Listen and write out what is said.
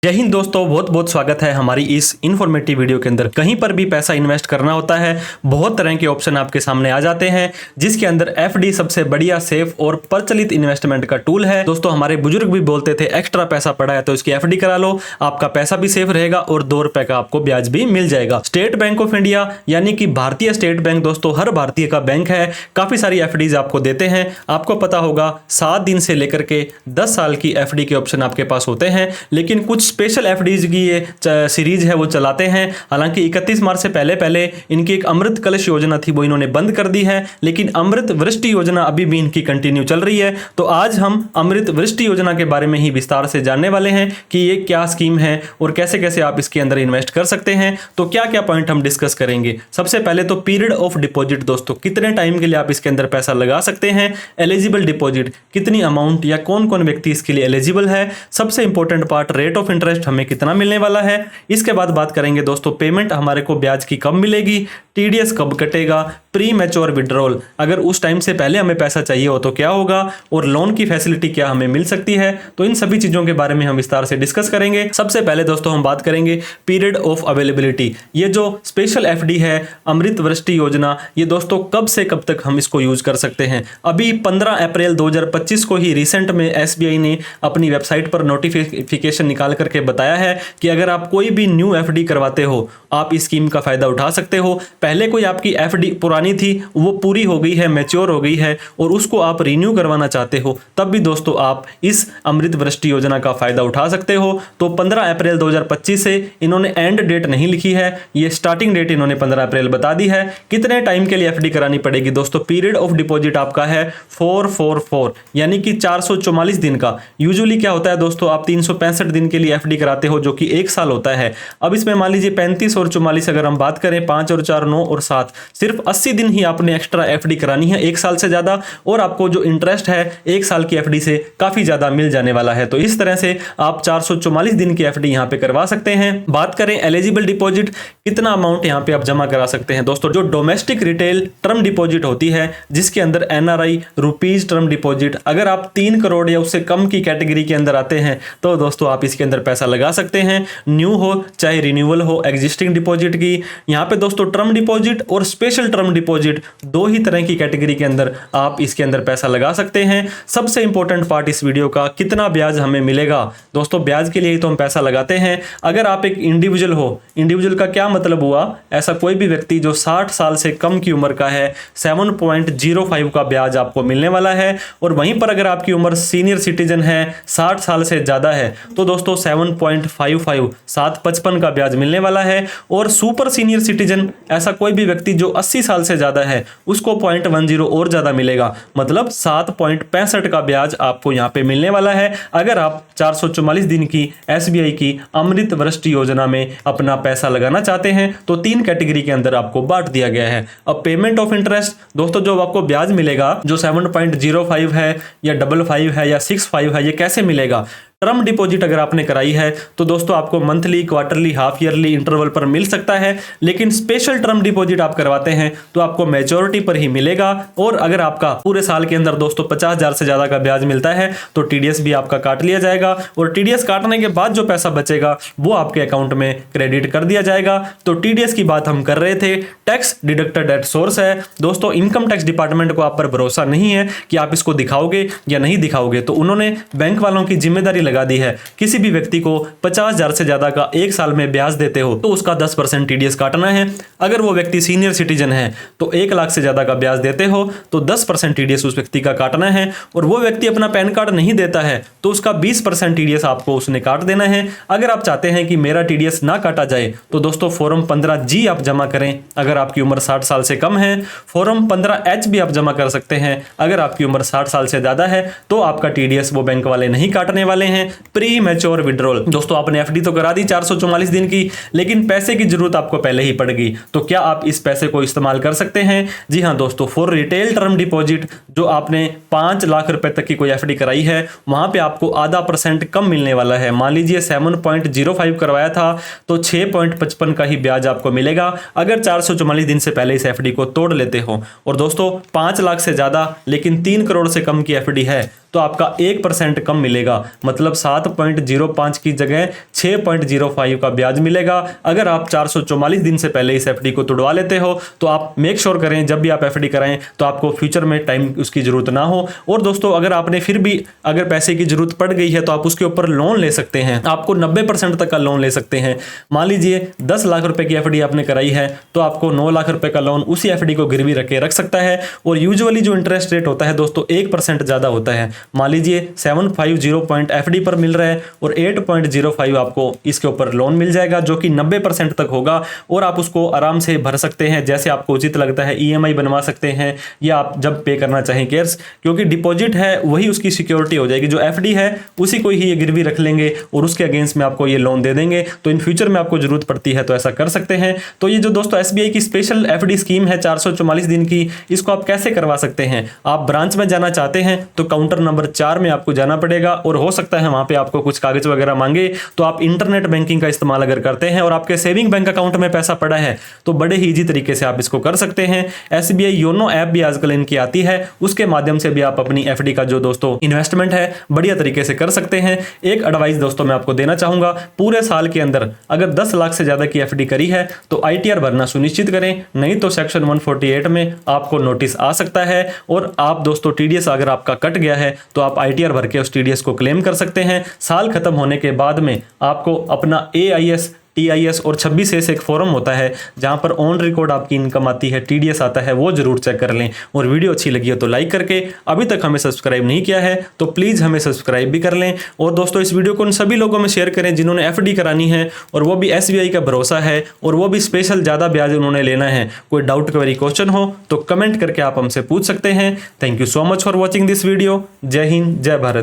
जय हिंद दोस्तों, बहुत बहुत स्वागत है हमारी इस इन्फॉर्मेटिव वीडियो के अंदर। कहीं पर भी पैसा इन्वेस्ट करना होता है, बहुत तरह के ऑप्शन आपके सामने आ जाते हैं, जिसके अंदर एफडी सबसे बढ़िया, सेफ और प्रचलित इन्वेस्टमेंट का टूल है। दोस्तों, हमारे बुजुर्ग भी बोलते थे एक्स्ट्रा पैसा पड़ा है तो इसकी एफडी करा लो, आपका पैसा भी सेफ रहेगा और 2 रुपए का आपको ब्याज भी मिल जाएगा। स्टेट बैंक ऑफ इंडिया यानी कि भारतीय स्टेट बैंक दोस्तों हर भारतीय का बैंक है, काफी सारी एफडीज आपको देते हैं। आपको पता होगा 7 दिन से लेकर के 10 साल की एफडी के ऑप्शन आपके पास होते हैं, लेकिन कुछ स्पेशल एफडीज की ये सीरीज है वो चलाते हैं। हालांकि 31 मार्च से पहले इनकी एक अमृत कलश योजना थी वो इन्होंने बंद कर दी है, लेकिन अमृत वृष्टि योजना अभी भी इनकी कंटिन्यू चल रही है। तो आज हम अमृत वृष्टि योजना के बारे में ही विस्तार से जानने वाले हैं कि ये क्या स्कीम है और कैसे कैसे आप इसके अंदर इन्वेस्ट कर सकते हैं। तो क्या क्या पॉइंट हम डिस्कस करेंगे। सबसे पहले तो पीरियड ऑफ डिपॉजिट, दोस्तों कितने टाइम के लिए आप इसके अंदर पैसा लगा सकते हैं। एलिजिबल डिपॉजिट, कितनी अमाउंट या कौन कौन व्यक्ति इसके लिए एलिजिबल है। सबसे important part, rate of interest हमें कितना मिलने वाला है। इसके बाद बात करेंगे दोस्तों पेमेंट हमारे को ब्याज की कब मिलेगी, टीडीएस कब कटेगा, प्री मैच्योर विड्रॉल अगर उस टाइम से पहले हमें पैसा चाहिए हो तो क्या होगा, और लोन की फैसिलिटी क्या हमें मिल सकती है। तो इन सभी चीजों के बारे में हम विस्तार से डिस्कस करेंगे। सबसे पहले दोस्तों हम बात करेंगे पीरियड ऑफ अवेलेबिलिटी। ये जो स्पेशल एफडी है अमृत वृष्टि योजना, ये दोस्तों कब से कब तक हम इसको यूज कर सकते हैं। अभी 15 अप्रैल 2025 को ही रिसेंट में एसबीआई ने अपनी वेबसाइट पर नोटिफिकेशन निकाल करके बताया है कि अगर आप कोई भी न्यू एफडी करवाते हो आप इस स्कीम का फायदा उठा सकते हो। पहले कोई आपकी एफडी पुरानी थी वो पूरी हो गई है, मैच्योर हो गई है और उसको आप रिन्यू करवाना चाहते हो, तब भी दोस्तों आप इस अमृत वृष्टि योजना का फायदा उठा सकते हो। तो 15 अप्रैल 2025 से इन्होंने एंड डेट नहीं लिखी है, ये स्टार्टिंग डेट इन्होंने 15 अप्रैल बता दी है। कितने टाइम के लिए एफडी करानी पड़ेगी दोस्तों। पीरियड ऑफ डिपॉजिट आपका है 444 यानी कि 444 दिन का। यूजुअली क्या होता है दोस्तों, आप 365 दिन के लिए एफडी कराते हो जो कि 1 साल होता है। अब इसमें मान लीजिए 35 और 44 अगर हम बात करें, 5 और 4 9 और 7, सिर्फ 80 दिन ही आपने एक्स्ट्रा एफडी करानी है 1 साल से ज्यादा, और आपको जो इंटरेस्ट है 1 साल की एफडी से काफी ज्यादा मिल जाने वाला है। तो इस तरह से आप 444 दिन की एफडी यहां पे करवा सकते हैं। बात करें एलिजिबल डिपॉजिट, कितना अमाउंट यहां पे आप जमा करा सकते हैं दोस्तों। जो डोमेस्टिक रिटेल टर्म डिपॉजिट होती है जिसके अंदर एनआरआई रुपीज टर्म डिपॉजिट, अगर आप 3 करोड़ या उससे कम की कैटेगरी के अंदर आते हैं तो दोस्तों आप इसके अंदर पैसा लगा सकते हैं। न्यू हो चाहे रिन्यूअल हो एग्जिस्टिंग डिपॉजिट की। यहां पे दोस्तों टर्म डिपॉजिट और स्पेशल टर्म डिपॉजिट 2 ही तरह की कैटेगरी के अंदर आप इसके अंदर पैसा लगा सकते हैं। सबसे इंपॉर्टेंट पार्ट इस वीडियो का, कितना ब्याज हमें मिलेगा। दोस्तों ब्याज के लिए ही तो हम पैसा लगाते हैं। अगर आप एक इंडिविजुअल हो, इंडिविजुअल का क्या मतलब हुआ, ऐसा कोई भी व्यक्ति जो 60 साल से कम की उम्र का है, 7.05 का ब्याज आपको मिलने वाला है। और वहीं पर अगर आपकी उम्र सीनियर सिटीजन है, 60 साल से ज्यादा है, तो दोस्तों 7.55 7.55 का ब्याज मिलने वाला है। और सुपर सीनियर सिटीजन ऐसा कोई भी व्यक्ति जो 80 साल से ज्यादा है उसको 0.10 और ज्यादा मिलेगा, मतलब 7.65 का ब्याज आपको यहां पे मिलने वाला है अगर आप 444 दिन की एसबीआई की अमृत वृष्टि योजना में अपना पैसा लगाना चाहते हैं। तो 3 कैटेगरी के अंदर आपको बांट दिया गया है। अब पेमेंट ऑफ इंटरेस्ट दोस्तों, जो आपको ब्याज मिलेगा जो 7.05 है या 55 है या 65 है, ये कैसे मिलेगा। टर्म डिपॉजिट अगर आपने कराई है तो दोस्तों आपको monthly, quarterly, half yearly interval पर मिल सकता है, लेकिन स्पेशल टर्म डिपॉजिट आप करवाते हैं तो आपको मैच्योरिटी पर ही मिलेगा। और अगर आपका पूरे साल के अंदर दोस्तों 50,000 से ज्यादा का ब्याज मिलता है तो टीडीएस भी आपका काट लिया जाएगा, और टीडीएस काटने के बाद जो पैसा बचेगा वो आपके अकाउंट में क्रेडिट कर दिया जाएगा। तो टीडीएस की बात हम कर रहे थे, टैक्स डिडक्टेड एट सोर्स है दोस्तों। इनकम टैक्स डिपार्टमेंट को आप पर भरोसा नहीं है कि आप इसको दिखाओगे या नहीं दिखाओगे, तो उन्होंने बैंक वालों की जिम्मेदारी लगा दी है। किसी भी व्यक्ति को 50,000 से ज्यादा का 1 साल में ब्याज देते हो तो उसका 10% टीडीएस काटना है। अगर वो व्यक्ति सीनियर सिटीजन है तो 1 लाख से ज्यादा का ब्याज देते हो तो 10% टीडीएस उस व्यक्ति का काटना है। और वो व्यक्ति अपना पैन कार्ड नहीं देता है तो उसका 20% टीडीएस आपको उसने काट देना है। अगर आप चाहते हैं कि मेरा टीडीएस ना काटा जाए तो दोस्तों फॉर्म 15G आप जमा करें अगर आपकी उम्र 60 साल से कम है। फॉर्म 15H भी आप जमा कर सकते हैं अगर आपकी उम्र 60 साल से ज्यादा है, तो आपका टीडीएस वो बैंक वाले नहीं काटने वाले हैं। प्री मैच्योर विड्रॉल, दोस्तों आपने एफडी तो करा दी 444 दिन की, लेकिन पैसे की जरूरत आपको पहले ही पड़ गई, तो क्या आप इस पैसे को इस्तेमाल कर सकते हैं। जी हां दोस्तों, फॉर रिटेल टर्म डिपॉजिट जो आपने 5 लाख रुपए तक की कोई एफडी कराई है वहां पे आपको आधा % कम मिलने वाला है। मान लीजिए 7.05 करवाया था तो 6.55 का ही ब्याज आपको मिलेगा अगर 444 दिन से पहले इस एफडी को तोड़ लेते हो। और दोस्तों 5 लाख से ज्यादा लेकिन 3 करोड़ से कम की एफडी है तो आपका 1% कम मिलेगा, मतलब 7.05 की जगह 6.05 का ब्याज मिलेगा। अगर आप 444 दिन से पहले इस एफडी को तुड़वा लेते हो तो आप मेक श्योर करें जब भी आप एफडी कराएं तो आपको फ्यूचर में टाइम उसकी जरूरत ना हो। और दोस्तों अगर आपने फिर भी अगर पैसे की जरूरत पड़ गई है तो आप उसके ऊपर लोन ले सकते हैं, आपको 90% तक का लोन ले सकते हैं। मान लीजिए 10 लाख रुपए की एफडी आपने कराई है तो आपको 9 लाख रुपए का लोन उसी एफडी को गिरवी रख के रख सकता है। और यूजुअली जो इंटरेस्ट रेट होता है दोस्तों 1% ज्यादा होता है। मान लीजिए 750 पॉइंट एफडी पर मिल रहा है और 8.05 आपको इसके ऊपर लोन मिल जाएगा जो कि 90% तक होगा और आप उसको आराम से भर सकते हैं जैसे आपको उचित लगता है। ईएमआई बनवा सकते हैं या आप जब पे करना चाहें कैश, क्योंकि डिपॉजिट है वही उसकी सिक्योरिटी हो जाएगी। जो एफडी है उसी को ही ये गिरवी रख लेंगे और उसके अगेंस्ट में आपको ये लोन दे देंगे। तो इन फ्यूचर में आपको जरूरत पड़ती है तो ऐसा कर सकते हैं। तो ये जो दोस्तों एसबीआई की स्पेशल एफडी स्कीम है 444 दिन की, इसको आप कैसे करवा सकते हैं? आप ब्रांच में जाना चाहते हैं तो काउंटर नंबर 4 में आपको जाना पड़ेगा और हो सकता है वहां पे आपको कुछ कागज वगैरह मांगे। तो आप इंटरनेट बैंकिंग का इस्तेमाल अगर करते हैं और आपके सेविंग बैंक अकाउंट में पैसा पड़ा है तो बड़े ही इजी तरीके से आप इसको कर सकते हैं। एसबीआई योनो ऐप भी आजकल इनकी आती है, उसके माध्यम से भी आप अपनी एफडी का जो दोस्तों इन्वेस्टमेंट है बढ़िया तरीके से कर सकते हैं। एक एडवाइस दोस्तों मैं आपको देना चाहूंगा, पूरे साल के अंदर अगर 10 लाख से ज्यादा की एफडी करी है तो आईटीआर भरना सुनिश्चित करें, नहीं तो सेक्शन 148 में आपको नोटिस आ सकता है। और आप दोस्तों टीडीएस अगर आपका कट गया है तो आप आईटीआर भर के उस टीडीएस को क्लेम कर सकते हैं। साल खत्म होने के बाद में आपको अपना एआईएस, टीआईएस और 26 एक फॉर्म होता है जहां पर ऑन रिकॉर्ड आपकी इनकम आती है, टीडीएस आता है, वो जरूर चेक कर लें। और वीडियो अच्छी लगी हो तो लाइक करके, अभी तक हमें सब्सक्राइब नहीं किया है तो प्लीज हमें सब्सक्राइब भी कर लें। और दोस्तों इस वीडियो को उन सभी लोगों में शेयर करें जिन्होंने एफडी करानी है और वो भी एसबीआई का भरोसा है और वो भी स्पेशल ज्यादा ब्याज उन्होंने लेना है। कोई डाउट क्वेरी क्वेश्चन हो तो कमेंट करके आप हमसे पूछ सकते हैं। Thank you so much for watching this video. जय हिंद, जय भारत।